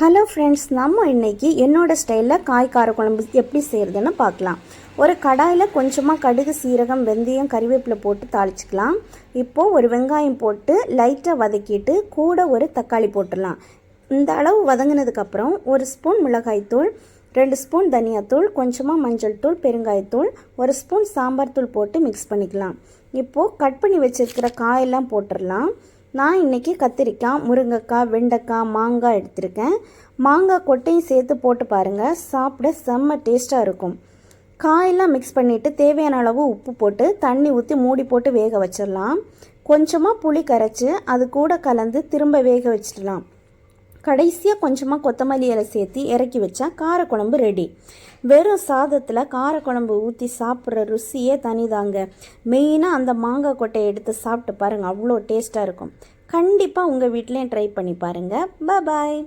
Hello friends, நம்ம இன்றைக்கி என்னோடய ஸ்டைலில் காய் கார குழம்பு எப்படி செய்கிறதுன்னு பார்க்கலாம். ஒரு கடாயில் கொஞ்சமாக கடுகு, சீரகம், வெந்தயம், கறிவேப்பிலை போட்டு தாளிச்சிக்கலாம். இப்போது ஒரு வெங்காயம் போட்டு லைட்டாக வதக்கிட்டு கூட ஒரு தக்காளி போட்டுடலாம். இந்த அளவு வதங்கினதுக்கப்புறம் ஒரு ஸ்பூன் மிளகாய்த்தூள், 2 ஸ்பூன் தனியாத்தூள், கொஞ்சமாக மஞ்சள் தூள், பெருங்காயத்தூள், 1 ஸ்பூன் சாம்பார் தூள் போட்டு மிக்ஸ் பண்ணிக்கலாம். இப்போது கட் பண்ணி வச்சுருக்கிற காயெல்லாம் போட்டுடலாம். நான் இன்றைக்கி கத்திரிக்காய், முருங்கைக்காய், வெண்டைக்காய், மாங்காய் எடுத்திருக்கேன். மாங்காய் கொட்டையும் சேர்த்து போட்டு பாருங்கள், சாப்பிட செம்ம டேஸ்ட்டாக இருக்கும். காயெல்லாம் மிக்ஸ் பண்ணிவிட்டு தேவையான அளவு உப்பு போட்டு தண்ணி ஊற்றி மூடி போட்டு வேக வச்சிடலாம். கொஞ்சமாக புளி கரைச்சி அது கூட கலந்து திரும்ப வேக வச்சிடலாம். கடைசியாக கொஞ்சமாக கொத்தமல்லி இலை சேர்த்து இறக்கி வச்சா காரக்குழம்பு ரெடி. வெறும் சாதத்தில் காரக்குழம்பு ஊற்றி சாப்பிட்ற ருசியே தனிதாங்க. மெயினாக அந்த மாங்காய் கொட்டையை எடுத்து சாப்பிட்டு பாருங்கள், அவ்வளோ டேஸ்ட்டாக இருக்கும். கண்டிப்பாக உங்கள் வீட்லேயும் ட்ரை பண்ணி பாருங்கள். பாய்.